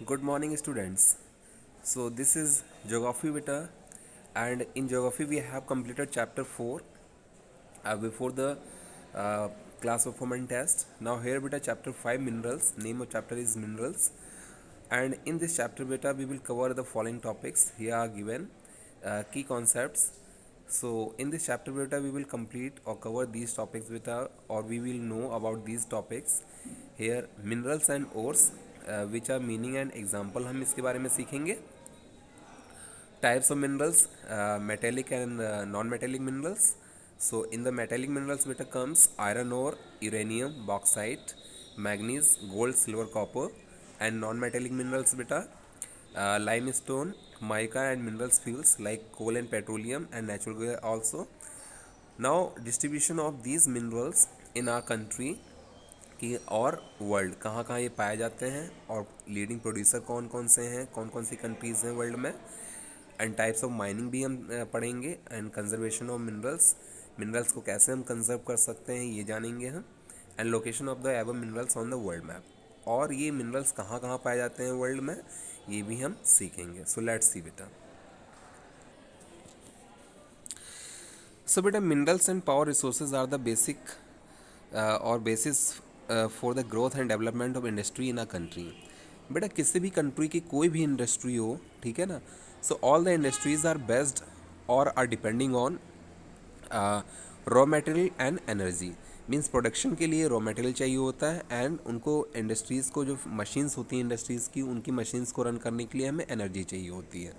Good morning, students. So, this is Geography Beta, and in Geography, we have completed chapter 4 before the uh, class performance test. Now, here, beta, chapter 5 Minerals. Name of chapter is Minerals, and in this chapter, beta, we will cover the following topics. Here are given key concepts. So, in this chapter, beta, we will complete or cover these topics, beta, or we will know about these topics. Here, minerals and ores, which are meaning and example, हम इसके बारे में सीखेंगे. Types of minerals, metallic and non-metallic minerals. So in the metallic minerals beta comes iron ore, uranium, bauxite, manganese, gold, silver, copper. And non-metallic minerals beta limestone, mica and minerals fuels like coal and petroleum and natural gas also. Now distribution of these minerals in our country कि और world कहाँ कहाँ ये पाए जाते हैं और leading producer कौन कौन से हैं, कौन कौन सी कंट्रीज़ हैं वर्ल्ड में. एंड टाइप्स ऑफ माइनिंग भी हम पढ़ेंगे. एंड कंजर्वेशन ऑफ मिनरल्स को कैसे हम कंजर्व कर सकते हैं ये जानेंगे हम. And location of the ever minerals on the world map, और ये मिनरल्स कहाँ कहाँ पाए जाते हैं वर्ल्ड में ये भी हम सीखेंगे. सो लेट्स सी बेटा. सो बेटा minerals and power resources are the basic और basis for the growth and development of industry in a country. बेटा किसी भी कंट्री की कोई भी इंडस्ट्री हो, ठीक है ना, so all the industries are based और are depending on raw material and energy. Means production के लिए रॉ मटेरियल चाहिए होता है, एंड उनको इंडस्ट्रीज़ को जो मशीन्स होती हैं इंडस्ट्रीज़ की, उनकी मशीन्स को रन करने के लिए हमें एनर्जी चाहिए होती है.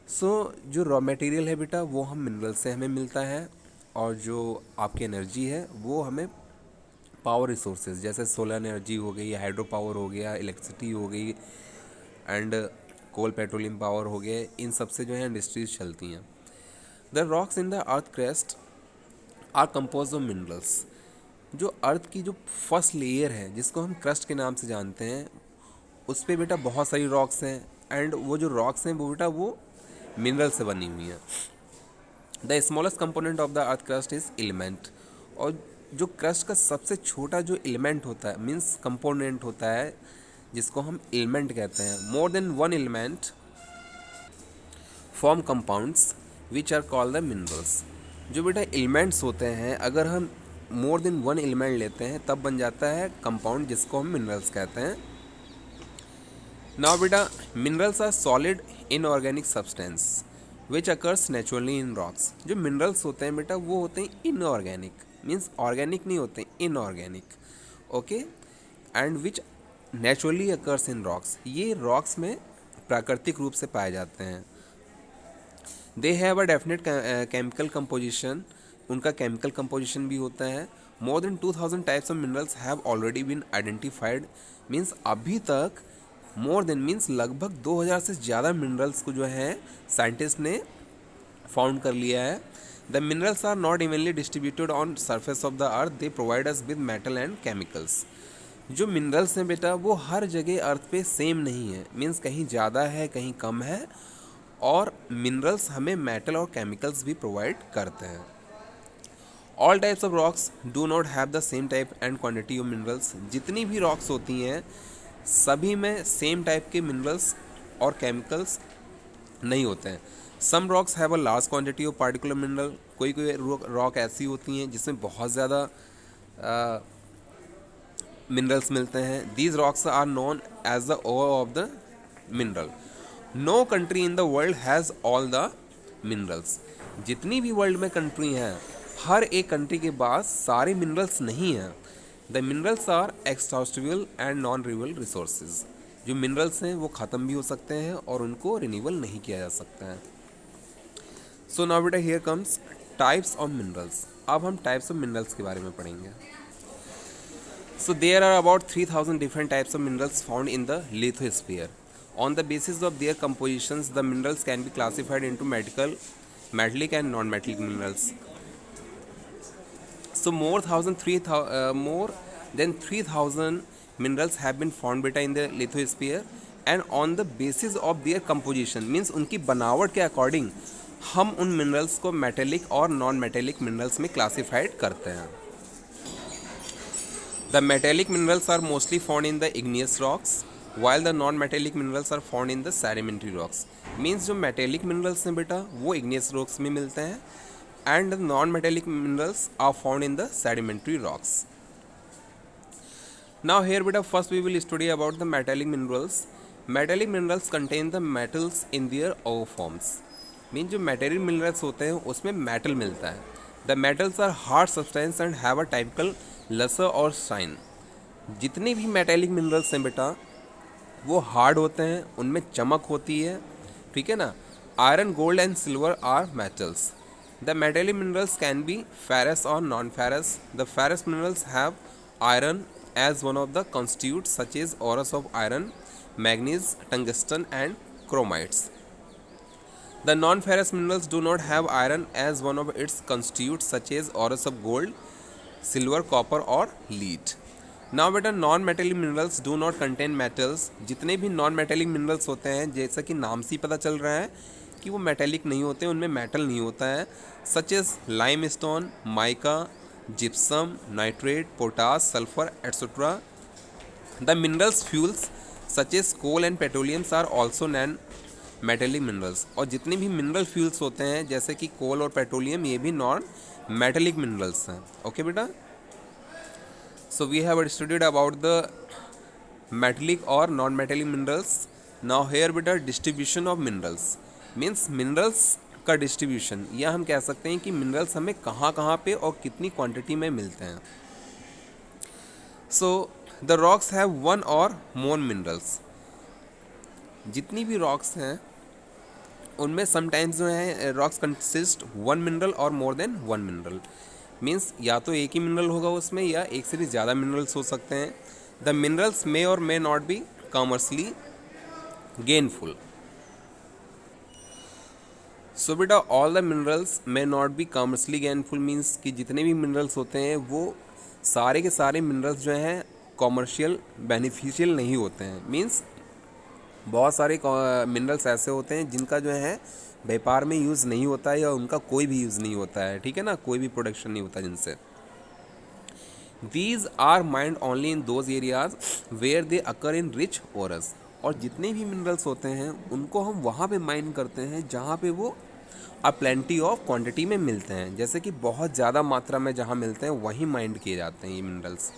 सो जो रॉ मटेरियल है बेटा वो हम मिनरल से हमें मिलता है, और जो आपकी एनर्जी है वो हमें पावर रिसोर्सेज जैसे सोलर एनर्जी हो गई, हाइड्रो पावर हो गया, इलेक्ट्रिसिटी हो गई, एंड कोल पेट्रोलियम पावर हो गया, इन सब से जो है इंडस्ट्रीज चलती हैं. The rocks in the earth crest are compose of minerals. जो अर्थ की जो फर्स्ट लेयर है जिसको हम क्रस्ट के नाम से जानते हैं, उस पर बेटा बहुत सारी रॉक्स हैं, एंड वो जो रॉक्स हैं वो बेटा वो मिनरल से बनी हुई हैं. The smallest component of the earth crust is element. और जो क्रस्ट का सबसे छोटा जो एलिमेंट होता है, मीन्स कंपोनेंट होता है, जिसको हम एलिमेंट कहते हैं. More than one element form compounds which are called the minerals. जो बेटा एलिमेंट्स होते हैं, अगर हम मोर देन वन एलिमेंट लेते हैं तब बन जाता है कंपाउंड, जिसको हम मिनरल्स कहते हैं. नाउ बेटा minerals are solid inorganic substance which occurs naturally in rocks. जो मिनरल्स होते हैं बेटा वो होते हैं इनऑर्गेनिक, मीन्स ऑर्गेनिक नहीं होते, inorganic. Okay. And which naturally occurs in rocks. ये रॉक्स में प्राकृतिक रूप से पाए जाते हैं. They have a definite chemical composition. उनका केमिकल कंपोजिशन भी होता है. More than 2000 types of minerals have already been identified. Means अभी तक मोर देन मीन्स लगभग 2000 से ज़्यादा मिनरल्स को जो है साइंटिस्ट ने फाउंड कर लिया है. The minerals are not evenly distributed on surface of the earth. They provide us with metal and chemicals. जो मिनरल्स हैं बेटा वो हर जगह अर्थ पे सेम नहीं है, मीन्स कहीं ज़्यादा है कहीं कम है, और मिनरल्स हमें मेटल और केमिकल्स भी प्रोवाइड करते हैं. All types of rocks do not have the same type and quantity of minerals. जितनी भी रॉक्स होती हैं सभी में सेम टाइप के मिनरल्स और केमिकल्स नहीं होते हैं. Some rocks have a large quantity of particular mineral. कोई कोई रॉक ऐसी होती हैं जिसमें बहुत ज़्यादा मिनरल्स मिलते हैं. These rocks are known as the ore of the mineral. No country in the world has all the minerals. जितनी भी वर्ल्ड में कंट्री हैं, हर एक कंट्री के पास सारे मिनरल्स नहीं हैं. The minerals are exhaustible and non renewable resources. जो मिनरल्स हैं वो ख़त्म भी हो सकते हैं और उनको रिन्यूएबल नहीं किया जा सकता है. सो नाउ बेटा here comes types of minerals. अब हम टाइप्स ऑफ मिनरल्स के बारे में पढ़ेंगे. So there are about 3000 different types of minerals found in the lithosphere. On the basis of their compositions the minerals can be classified into metallic and non metallic minerals. So more than 3000 minerals have been found beta in the lithosphere, and on the basis of their composition means उनकी बनावट के according हम उन minerals को metallic और non metallic minerals में classified करते हैं. The metallic minerals are mostly found in the igneous rocks. While the non metallic minerals are found in the sedimentary rocks. Means जो मेटेलिक मिनरल्स हैं बेटा वो इग्नियस रॉक्स में मिलते हैं and non metallic minerals are found in the sedimentary rocks. Now here beta first we will study about the metallic minerals. Metallic minerals contain the metals in their O forms. Mean जो metallic minerals होते हैं उसमें metal मिलता है. The metals are hard substance and have a typical luster or shine. जितने भी metallic minerals हैं बेटा वो hard होते हैं, उनमें चमक होती है, ठीक है ना. Iron, gold and silver are metals. The metallic minerals can be ferrous or non-ferrous. The ferrous minerals have iron as one of the constituents such as ores of iron, manganese, tungsten and chromites. The non-ferrous minerals do not have iron as one of its constituents such as ores of gold, silver, copper or lead. Now बेटा non-metallic minerals do not contain metals. जितने भी non-metallic minerals होते हैं जैसा कि नाम से ही पता चल रहा है कि वो metallic नहीं होते, उनमें metal नहीं होता है, such as limestone, mica, gypsum, nitrate, potash, sulfur, etc. The minerals fuels such as coal and petroleum are also non-metallic minerals. और जितने भी mineral fuels होते हैं जैसे कि coal और petroleum ये भी non-metallic minerals हैं. ओके बेटा. So we have studied about the metallic or non-metallic minerals. Now here बेटा distribution of minerals means minerals का डिस्ट्रीब्यूशन, या हम कह सकते हैं कि मिनरल्स हमें कहाँ कहाँ पे और कितनी क्वांटिटी में मिलते हैं. So the rocks have one और मोर मिनरल्स. जितनी भी रॉक्स हैं उनमें समटाइम्स जो है रॉक्स कंसिस्ट वन मिनरल और मोर देन वन मिनरल. मीन्स या तो एक ही मिनरल होगा उसमें या एक से भी ज़्यादा मिनरल्स हो सकते हैं. द मिनरल्स मे और may not be commercially gainful. So बेटा all the minerals may not be commercially gainful means कि जितने भी मिनरल्स होते हैं वो सारे के सारे मिनरल्स जो हैं कॉमर्शियल बेनिफिशियल नहीं होते हैं. मीन्स बहुत सारे मिनरल्स ऐसे होते हैं जिनका जो है व्यापार में यूज़ नहीं होता है या उनका कोई भी यूज़ नहीं होता है, ठीक है ना, कोई भी प्रोडक्शन नहीं होता जिनसे. These are mined only in those areas where they occur in rich ores. और जितने भी मिनरल्स होते हैं उनको हम वहाँ पे माइन करते हैं जहाँ पे वो प्लेंटी ऑफ क्वांटिटी में मिलते हैं. जैसे कि बहुत ज़्यादा मात्रा में जहाँ मिलते हैं वहीं माइंड किए जाते हैं ये minerals.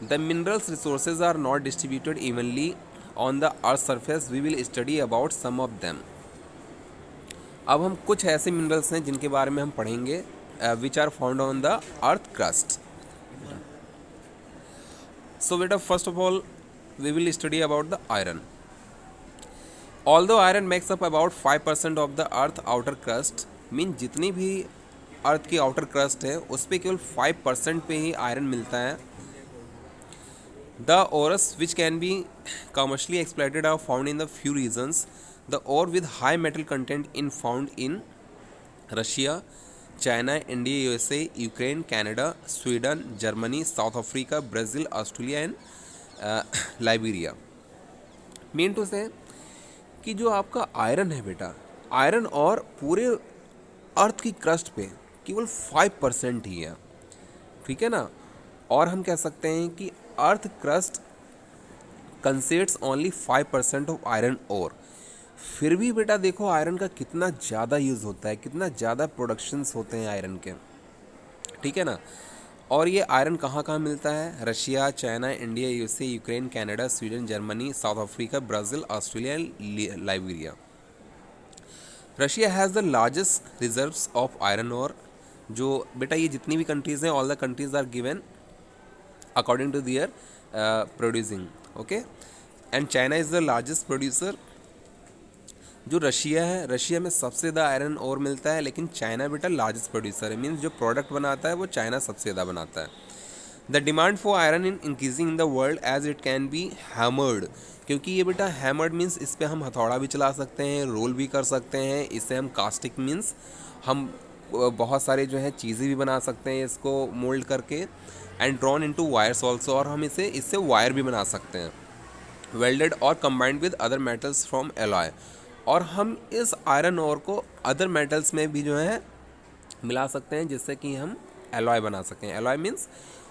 The minerals resources are not distributed evenly on the earth surface. We will study about some of them. अब हम कुछ ऐसे मिनरल्स हैं जिनके बारे में हम पढ़ेंगे which are found on the earth crust. So बेटा first of all we will study about the iron. Although iron makes up about 5% of the earth outer crust, mean जितनी भी अर्थ की आउटर क्रस्ट है उस पर केवल 5% पे ही आयरन मिलता है. The ores which can be commercially exploited are found in the few regions. The ore with high metal content in found in Russia, China, India, USA, Ukraine, Canada, Sweden, Germany, South Africa, Brazil, Australia and Liberia. Mean to say कि जो आपका iron है बेटा, iron और पूरे अर्थ की crust पे केवल 5% ही है, ठीक है ना. और हम कह सकते हैं कि earth crust consists only 5% of iron ore. फिर भी बेटा देखो आयरन का कितना ज़्यादा यूज़ होता है, कितना ज़्यादा प्रोडक्शंस होते हैं आयरन के, ठीक है ना. और ये आयरन कहाँ कहाँ मिलता है? Russia, China, India, USA, Ukraine, Canada, Sweden, Germany, South Africa, Brazil, Australia, Liberia. Russia has the largest reserves of iron ore. जो बेटा ये जितनी भी कंट्रीज़ हैं all the countries are given according to their producing. Okay. And China is the largest producer. जो Russia है, Russia में सबसे ज़्यादा आयरन ओर मिलता है लेकिन चाइना बेटा लार्जेस्ट प्रोड्यूसर है. मीन्स जो प्रोडक्ट बनाता है वो चाइना सबसे ज़्यादा बनाता है. The demand for iron in increasing in the world as it can be hammered. क्योंकि ये बेटा हैमर्ड मीन्स इस पर हम हथौड़ा भी चला सकते हैं, रोल भी कर सकते हैं. इससे हम कास्टिक मीन्स हम बहुत सारे जो है चीज़ें भी बना सकते हैं इसको मोल्ड करके. And drawn into wires also. और हम इससे वायर भी बना सकते हैं. वेल्डेड और combined with other metals from alloy. और हम इस आयरन ओर को अदर मेटल्स में भी जो है मिला सकते हैं जिससे कि हम एलॉय बना सकें. Alloy means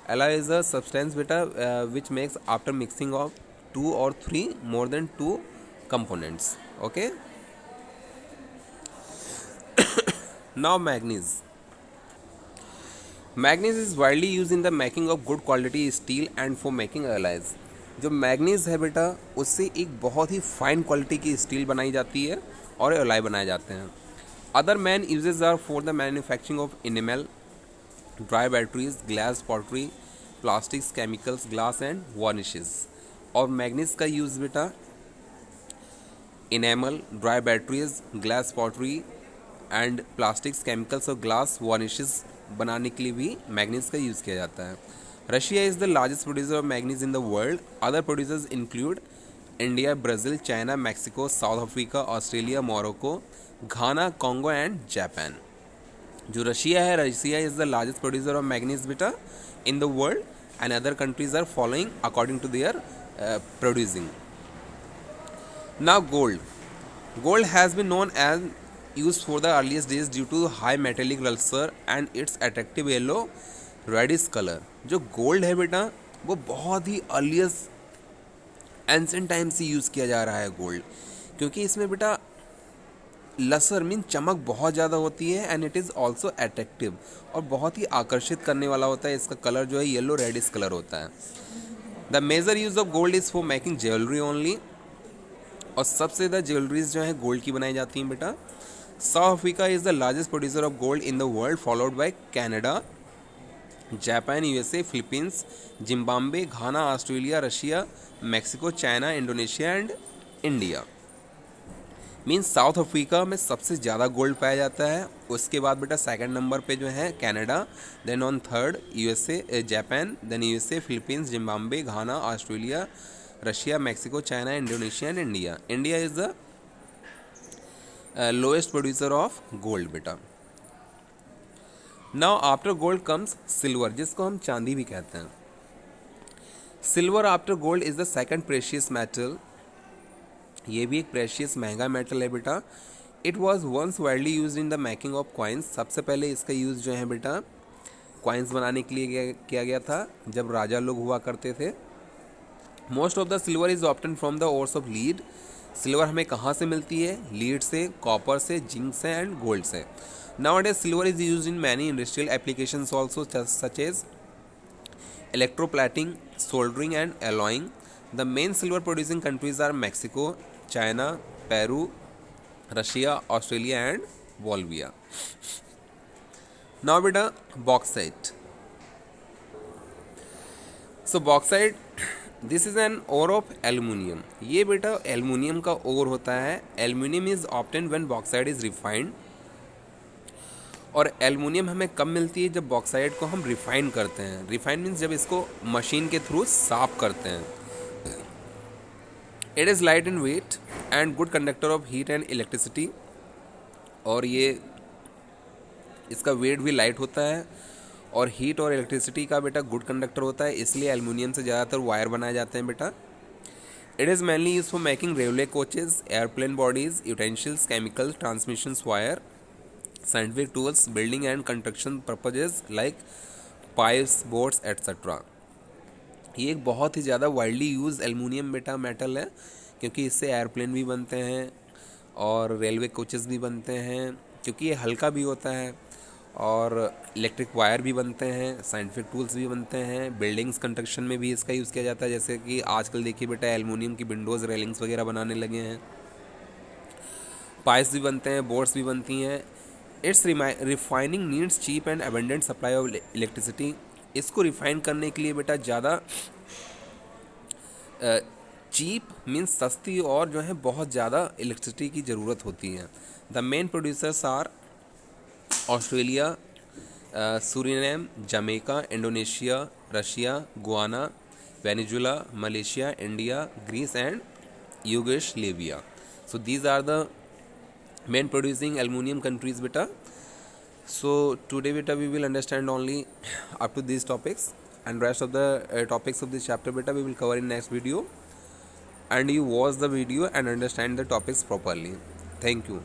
Alloy is a substance beta which makes after mixing of two or three more than two components. Okay. Now manganese. Manganese is widely use in the making of good quality steel and for making alloys. जो manganese है बेटा उससे एक बहुत ही fine quality की steel बनाई जाती है और एलाई बनाए जाते हैं। Other main uses are for the manufacturing of enamel, dry batteries, glass, pottery, plastics, chemicals, glass and varnishes. और मैग्नीज का यूज़ बेटा enamel, dry batteries, glass, pottery and plastics, chemicals और ग्लास वार्निशेज बनाने के लिए भी मैग्नीज का यूज़ किया जाता है। Russia is the largest producer of manganese in the world. Other producers include India, Brazil, China, Mexico, South Africa, Australia, Morocco, Ghana, Congo and Japan. जो रशिया है, Russia is the largest producer of manganese बेटा in the world and other countries are following according to their producing. Now gold has been known as used for the earliest days due to high metallic luster and its attractive yellow reddish color। जो gold है बेटा वो बहुत ही earliest ancient time से use किया जा रहा है गोल्ड, क्योंकि इसमें बेटा लसर मीन चमक बहुत ज़्यादा होती है and it is also attractive और बहुत ही आकर्षित करने वाला होता है। इसका कलर जो है येलो रेडिश कलर होता है। The major use of gold is for making jewellery only. और सबसे ज़्यादा ज्वेलरीज जो है गोल्ड की बनाई जाती हैं बेटा। South Africa is the largest producer of gold in the world, followed by Canada, Japan, USA, Philippines, Zimbabwe, Ghana, Australia, Russia, Mexico, China, Indonesia and India. Means south Africa में सबसे ज़्यादा गोल्ड पाया जाता है। उसके बाद बेटा सेकंड नंबर पे जो है Canada, then on third USA, Japan, then USA, Philippines, Zimbabwe, Ghana, Australia, Russia, Mexico, China, Indonesia and India. India is the lowest producer of gold बेटा। Now after gold comes silver, जिसको हम चांदी भी कहते हैं। Silver after gold is the second precious metal. ये भी एक प्रेशियस महंगा मेटल है बेटा। It was once widely use in the making of coins. सबसे पहले इसका यूज़ जो है बेटा कॉइन्स बनाने के लिए किया गया था जब राजा लोग हुआ करते थे। Most of the silver is obtain from the ores of lead. Silver हमें कहाँ से मिलती है? लीड से, कॉपर से, जिंक से एंड गोल्ड से। Nowadays silver is used in many industrial applications also such as electroplating, soldering and alloying. The main silver producing countries are Mexico, China, Peru, Russia, Australia and Bolivia. Now beta bauxite. So bauxite this is an ore of aluminium. ये बेटा aluminium का ओर होता है। Aluminium is obtain when bauxite is refined. और aluminium हमें कब मिलती है? जब बॉक्साइड को हम रिफाइन करते हैं। रिफाइन मीन्स जब इसको मशीन के थ्रू साफ करते हैं। It is light in weight and good conductor of heat and electricity. और ये इसका वेट भी लाइट होता है और हीट और इलेक्ट्रिसिटी का बेटा गुड कंडक्टर होता है, इसलिए एल्युमिनियम से ज़्यादातर वायर बनाए जाते हैं बेटा। It is mainly use for making railway coaches, airplane bodies, utensils, chemicals, transmissions wire, scientific tools, building and construction purposes like pipes, boats etc. ये एक बहुत ही ज़्यादा वाइडली यूज एल्युमिनियम बेटा मेटल है, क्योंकि इससे एयरप्लेन भी बनते हैं और रेलवे कोचेस भी बनते हैं, क्योंकि ये हल्का भी होता है। और इलेक्ट्रिक वायर भी बनते हैं, साइंटिफिक टूल्स भी बनते हैं, बिल्डिंग्स कंस्ट्रक्शन में भी इसका यूज़ किया जाता है। जैसे कि आजकल देखिए बेटा एल्युमिनियम की विंडोज़, रेलिंग्स वगैरह बनाने लगे हैं। पाइप्स भी बनते हैं, बोट्स भी बनती हैं। Its refining needs cheap and abundant supply of electricity. इसको रिफाइन करने के लिए बेटा ज़्यादा चीप मीन्स सस्ती और जो है बहुत ज़्यादा इलेक्ट्रिसिटी की ज़रूरत होती है। The main producers are Australia, Suriname, Jamaica, Indonesia, Russia, Guyana, Venezuela, Malaysia, India, Greece and Yugoslavia. So these are the main producing aluminum countries beta. So today beta we will understand only up to these topics, and rest of the topics of this chapter beta we will cover in next video, and you watch the video and understand the topics properly. Thank you.